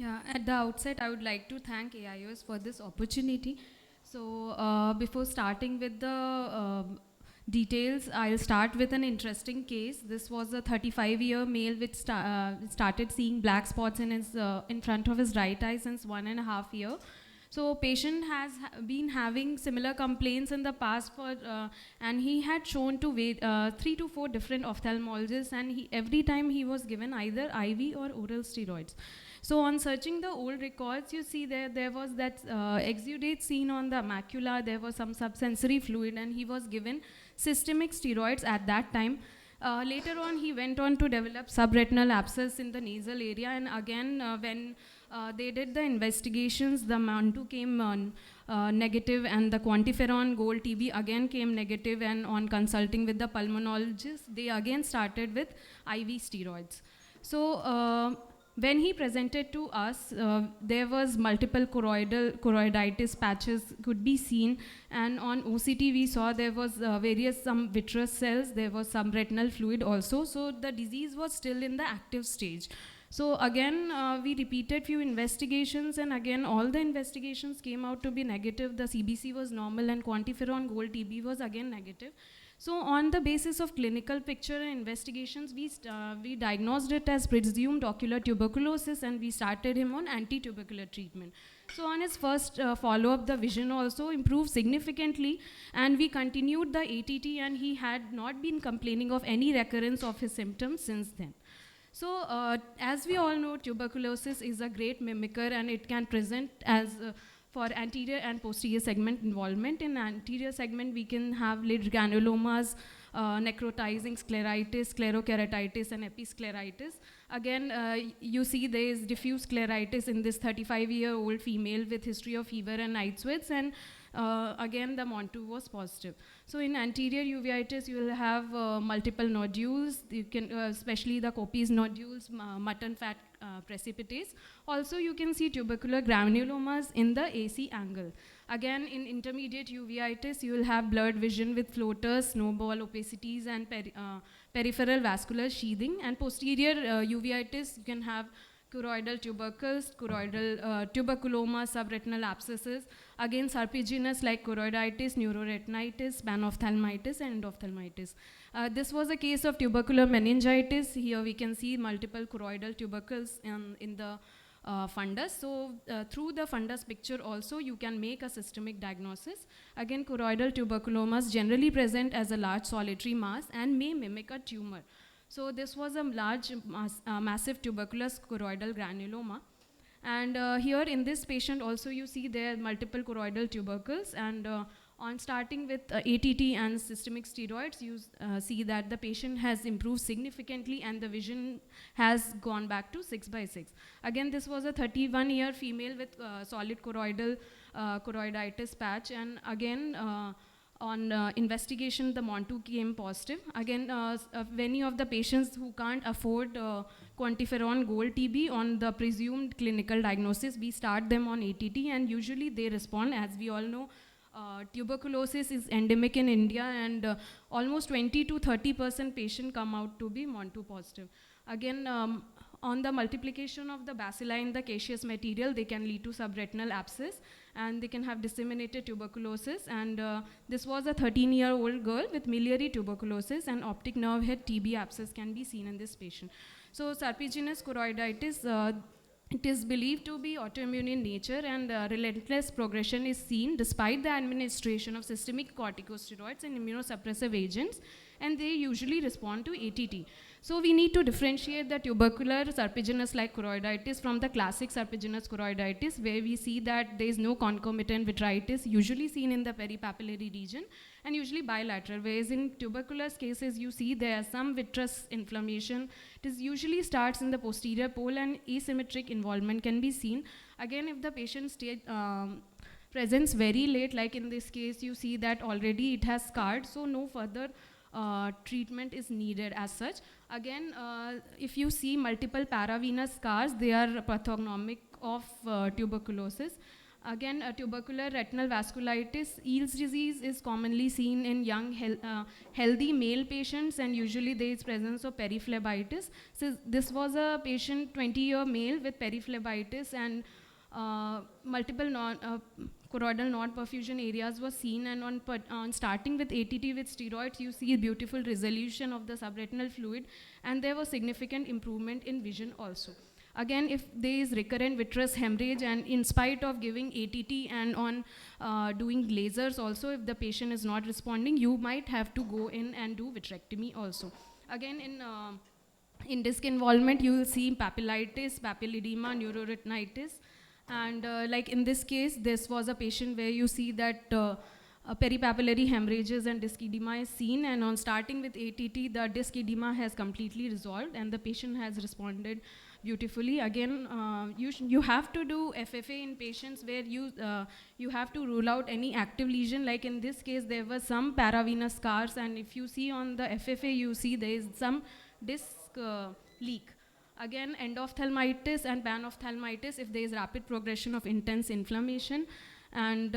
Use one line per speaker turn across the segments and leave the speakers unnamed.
Yeah, at the outset, I would like to thank AIOS for this opportunity. So, before starting with the details, I'll start with an interesting case. This was a 35-year male which started seeing black spots in front of his right eye since 1.5 years. So patient has been having similar complaints in the past and he had shown to 3 to 4 different ophthalmologists, and every time he was given either IV or oral steroids. So on searching the old records, you see there was that exudate seen on the macula, there was some subsensory fluid, and he was given systemic steroids at that time. Later on, he went on to develop subretinal abscess in the nasal area, and again, when they did the investigations, the MANTU came negative, and the quantiferon gold TB again came negative, and on consulting with the pulmonologist, they again started with IV steroids. So when he presented to us, there was multiple choroiditis patches could be seen, and on OCT we saw there was some vitreous cells, there was some retinal fluid also, so the disease was still in the active stage. So again, we repeated few investigations, and again all the investigations came out to be negative. The CBC was normal and quantiferon gold TB was again negative. So on the basis of clinical picture and investigations, we diagnosed it as presumed ocular tuberculosis, and we started him on anti-tubercular treatment. So on his first follow-up, the vision also improved significantly, and we continued the ATT, and he had not been complaining of any recurrence of his symptoms since then. So as we all know, tuberculosis is a great mimicker, and it can present as for anterior and posterior segment involvement. In anterior segment, we can have lid granulomas, necrotizing scleritis, sclerokeratitis, and episcleritis. Again, you see there is diffuse scleritis in this 35-year-old female with history of fever and night sweats, and again the MANTU was positive. So in anterior uveitis, you will have multiple nodules. You can, especially the Kopes nodules, mutton fat precipitates. Also, you can see tubercular granulomas in the AC angle. Again, in intermediate uveitis, you will have blurred vision with floaters, snowball opacities, and peripheral vascular sheathing. And posterior uveitis, you can have choroidal tubercles, choroidal tuberculoma, subretinal abscesses, again serpiginous like choroiditis, neuroretinitis, panophthalmitis, and endophthalmitis. This was a case of tubercular meningitis. Here we can see multiple choroidal tubercles in the fundus. So through the fundus picture also you can make a systemic diagnosis. Again, choroidal tuberculomas generally present as a large solitary mass and may mimic a tumor. So this was a large massive tuberculous choroidal granuloma. And here in this patient also you see there are multiple choroidal tubercles, and on starting with ATT and systemic steroids, you see that the patient has improved significantly and the vision has gone back to 6/6. Again, this was a 31-year female with solid choroidal choroiditis patch, and again on investigation, the MANTU came positive. Again, many of the patients who can't afford quantiferon gold TB on the presumed clinical diagnosis, we start them on ATT, and usually they respond. As we all know, tuberculosis is endemic in India, and almost 20 to 30% patients come out to be MANTU positive. Again, on the multiplication of the bacilli in the caseous material, they can lead to subretinal abscess, and they can have disseminated tuberculosis. And this was a 13-year-old girl with miliary tuberculosis, and optic nerve head TB abscess can be seen in this patient. So serpiginous choroiditis, it is believed to be autoimmune in nature, and relentless progression is seen despite the administration of systemic corticosteroids and immunosuppressive agents, and they usually respond to ATT. So we need to differentiate the tubercular serpiginous-like choroiditis from the classic serpiginous choroiditis, where we see that there is no concomitant vitritis usually seen in the peripapillary region, and usually bilateral, whereas in tuberculous cases you see there is some vitreous inflammation. It usually starts in the posterior pole, and asymmetric involvement can be seen. Again, if the patient presents very late, like in this case you see that already it has scarred, so no further treatment is needed as such. Again, if you see multiple paravenous scars, they are pathognomic of tuberculosis. Again, tubercular retinal vasculitis, Eales disease is commonly seen in young, healthy male patients, and usually there is presence of periphlebitis. So this was a patient, 20-year male with periphlebitis, and multiple choroidal non-perfusion areas were seen, and on starting with ATT with steroids, you see beautiful resolution of the subretinal fluid, and there was significant improvement in vision also. Again, if there is recurrent vitreous hemorrhage, and in spite of giving ATT and on doing lasers also, if the patient is not responding, you might have to go in and do vitrectomy also. Again, in disc involvement, you will see papillitis, papilledema, neuroretinitis. And like in this case, this was a patient where you see that peripapillary hemorrhages and disc edema is seen, and on starting with ATT, the disc edema has completely resolved and the patient has responded beautifully. Again, you have to do FFA in patients where you have to rule out any active lesion. Like in this case, there were some paravenous scars, and if you see on the FFA, you see there is some disc leak. Again, endophthalmitis and panophthalmitis if there is rapid progression of intense inflammation. And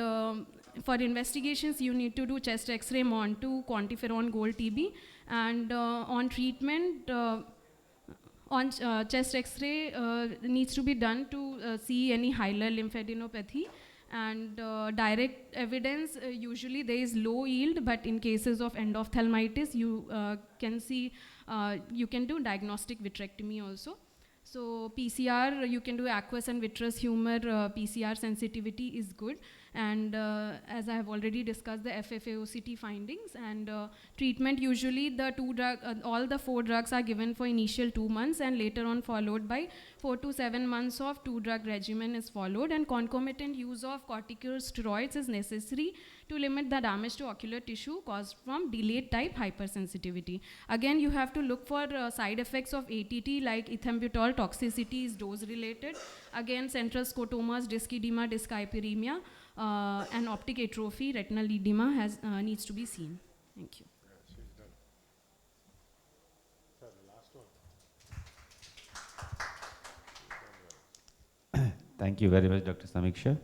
for investigations, you need to do chest X-ray, MON2, quantiferon gold TB. And on treatment, on chest X-ray needs to be done to see any hilar lymphadenopathy. And direct evidence, usually there is low yield, but in cases of endophthalmitis, you can see, you can do diagnostic vitrectomy also. So PCR, you can do aqueous and vitreous humor. PCR sensitivity is good. And as I have already discussed the FFAOCT findings, and treatment, usually the all the 4 drugs are given for initial 2 months, and later on followed by 4 to 7 months of 2-drug regimen is followed, and concomitant use of corticosteroids is necessary to limit the damage to ocular tissue caused from delayed type hypersensitivity. Again, you have to look for side effects of ATT, like ethambutol toxicity is dose related. Again, central scotomas, disc edema, disc hyperemia, and optic atrophy, retinal edema needs to be seen. Thank you.
Thank you very much, Dr. Sameeksha.